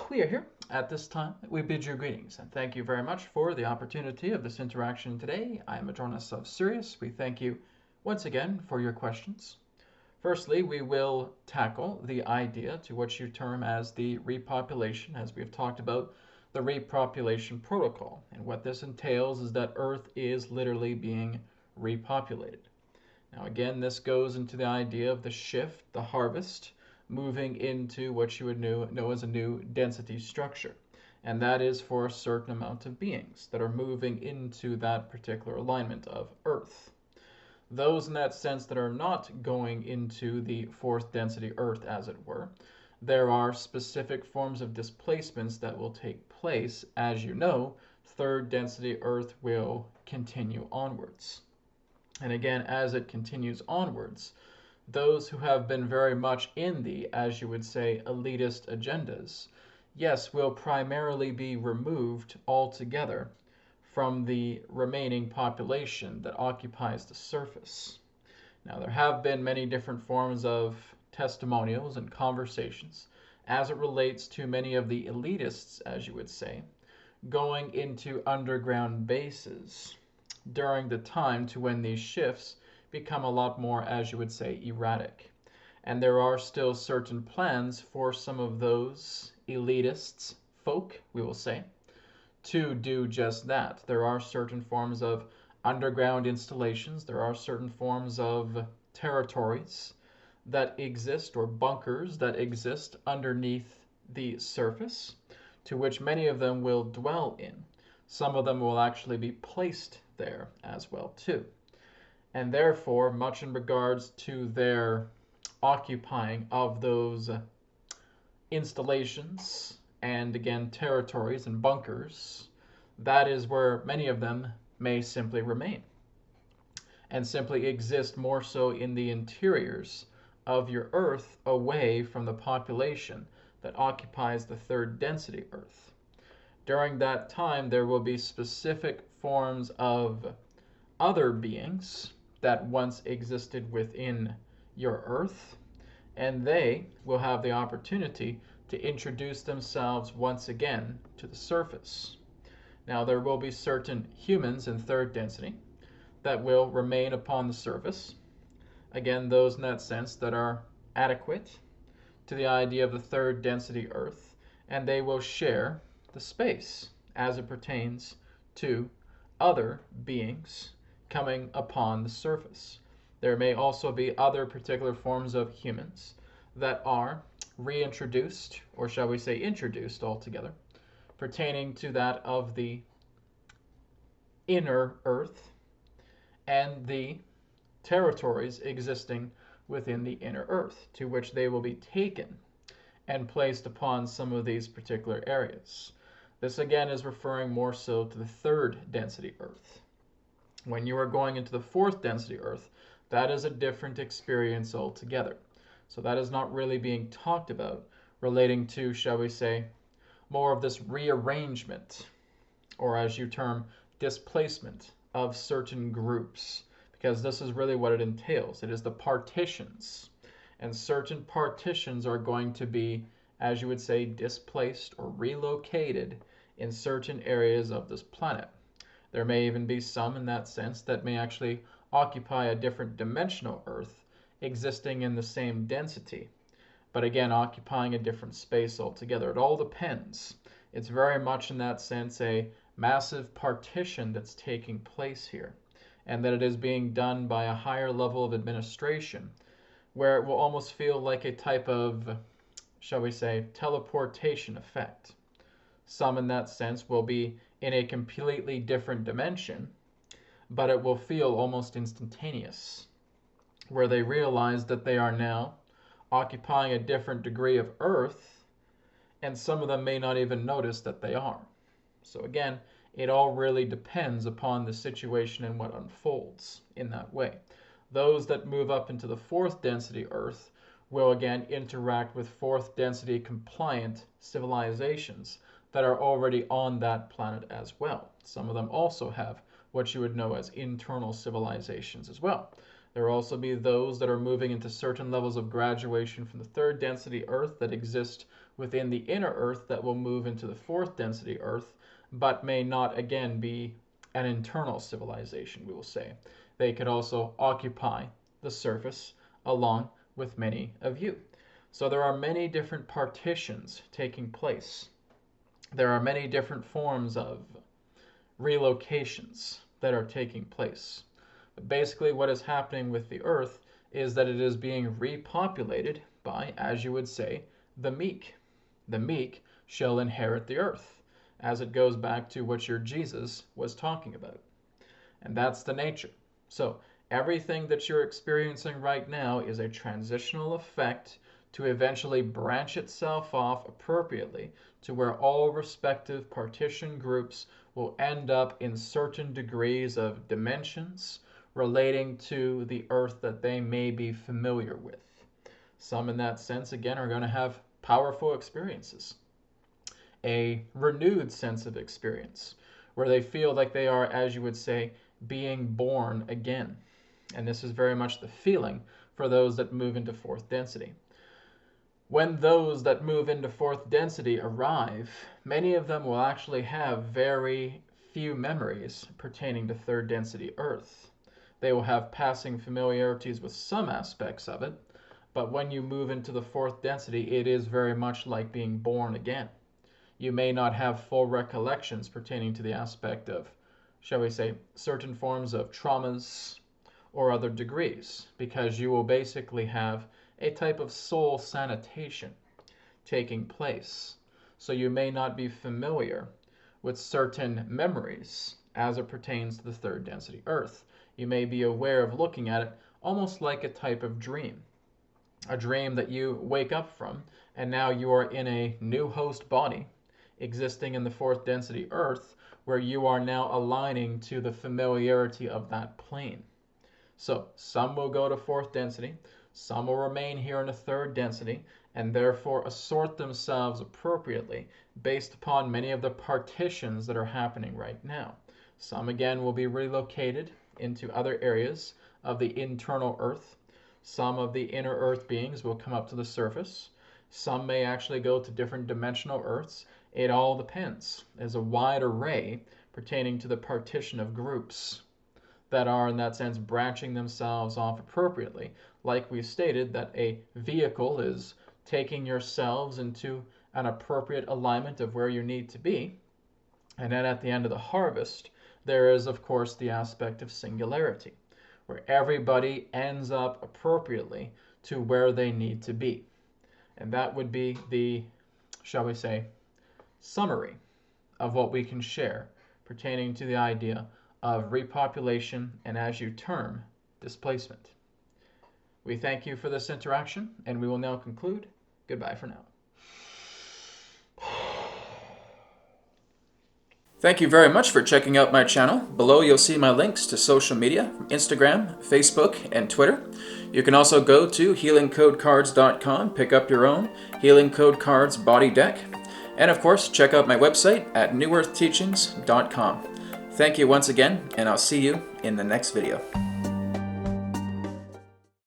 Clear here. At this time, we bid you greetings and thank you very much for the opportunity of this interaction today. I am Adronis of Sirius. We thank you once again for your questions. Firstly, we will tackle the idea to what you term as the repopulation, as we've talked about the repopulation protocol. And what this entails is that Earth is literally being repopulated. Now again, this goes into the idea of the shift, the harvest, moving into what you would know as a new density structure. And that is for a certain amount of beings that are moving into that particular alignment of Earth. Those in that sense that are not going into the fourth density Earth, as it were, there are specific forms of displacements that will take place. As you know, third density Earth will continue onwards. And again, as it continues onwards, those who have been very much in the, as you would say, elitist agendas, yes, will primarily be removed altogether from the remaining population that occupies the surface. Now, there have been many different forms of testimonials and conversations as it relates to many of the elitists, as you would say, going into underground bases during the time to when these shifts become a lot more, as you would say, erratic. And there are still certain plans for some of those elitists, folk, we will say, to do just that. There are certain forms of underground installations, there are certain forms of territories that exist, or bunkers that exist underneath the surface, to which many of them will dwell in. Some of them will actually be placed there as well too. And therefore, much in regards to their occupying of those installations and again territories and bunkers, that is where many of them may simply remain and simply exist more so in the interiors of your Earth, away from the population that occupies the third density Earth. During that time, there will be specific forms of other beings that once existed within your Earth, and they will have the opportunity to introduce themselves once again to the surface. Now, there will be certain humans in third density that will remain upon the surface. Again, those in that sense that are adequate to the idea of the third density Earth, and they will share the space as it pertains to other beings coming upon the surface. There may also be other particular forms of humans that are reintroduced, or shall we say introduced altogether, pertaining to that of the inner Earth and the territories existing within the inner Earth, to which they will be taken and placed upon some of these particular areas. This again is referring more so to the third density Earth. When you are going into the fourth density Earth, that is a different experience altogether. So that is not really being talked about relating to, shall we say, more of this rearrangement, or as you term, displacement of certain groups, because this is really what it entails. It is the partitions, and certain partitions are going to be, as you would say, displaced or relocated in certain areas of this planet. There may even be some in that sense that may actually occupy a different dimensional Earth, existing in the same density, but again occupying a different space altogether. It all depends. It's very much in that sense a massive partition that's taking place here, and that it is being done by a higher level of administration, where it will almost feel like a type of, shall we say, teleportation effect. Some in that sense will be in a completely different dimension, but it will feel almost instantaneous, where they realize that they are now occupying a different degree of Earth, and some of them may not even notice that they are. So again, it all really depends upon the situation and what unfolds in that way. Those that move up into the fourth density Earth will again interact with fourth density compliant civilizations that are already on that planet as well. Some of them also have what you would know as internal civilizations as well. There will also be those that are moving into certain levels of graduation from the third density Earth that exist within the inner Earth that will move into the fourth density Earth, but may not again be an internal civilization, we will say. They could also occupy the surface along with many of you. So there are many different partitions taking place. There are many different forms of relocations that are taking place. But basically what is happening with the Earth is that it is being repopulated by, as you would say, the meek. The meek shall inherit the earth, as it goes back to what your Jesus was talking about. And that's the nature. So everything that you're experiencing right now is a transitional effect to eventually branch itself off appropriately to where all respective partition groups will end up in certain degrees of dimensions relating to the earth that they may be familiar with. Some in that sense, again, are going to have powerful experiences. A renewed sense of experience where they feel like they are, as you would say, being born again. And this is very much the feeling for those that move into fourth density. When those that move into fourth density arrive, many of them will actually have very few memories pertaining to third density Earth. They will have passing familiarities with some aspects of it, but when you move into the fourth density, it is very much like being born again. You may not have full recollections pertaining to the aspect of, shall we say, certain forms of traumas or other degrees, because you will basically have a type of soul sanitation taking place. So you may not be familiar with certain memories as it pertains to the third density Earth. You may be aware of looking at it almost like a type of dream. A dream that you wake up from, and now you are in a new host body existing in the fourth density Earth, where you are now aligning to the familiarity of that plane. So some will go to fourth density, some will remain here in the third density, and therefore assort themselves appropriately based upon many of the partitions that are happening right now. Some again will be relocated into other areas of the internal Earth. Some of the inner Earth beings will come up to the surface. Some may actually go to different dimensional Earths. It all depends. There's a wide array pertaining to the partition of groups that are, in that sense, branching themselves off appropriately. Like we stated, that a vehicle is taking yourselves into an appropriate alignment of where you need to be. And then at the end of the harvest, there is, of course, the aspect of singularity, where everybody ends up appropriately to where they need to be. And that would be the, shall we say, summary of what we can share pertaining to the idea of repopulation and, as you term, displacement. We thank you for this interaction, and we will now conclude. Goodbye for now. Thank you very much for checking out my channel. Below you'll see my links to social media, Instagram, Facebook, and Twitter. You can also go to healingcodecards.com, pick up your own Healing Code Cards body deck, and of course check out my website at newearthteachings.com. Thank you once again, and I'll see you in the next video.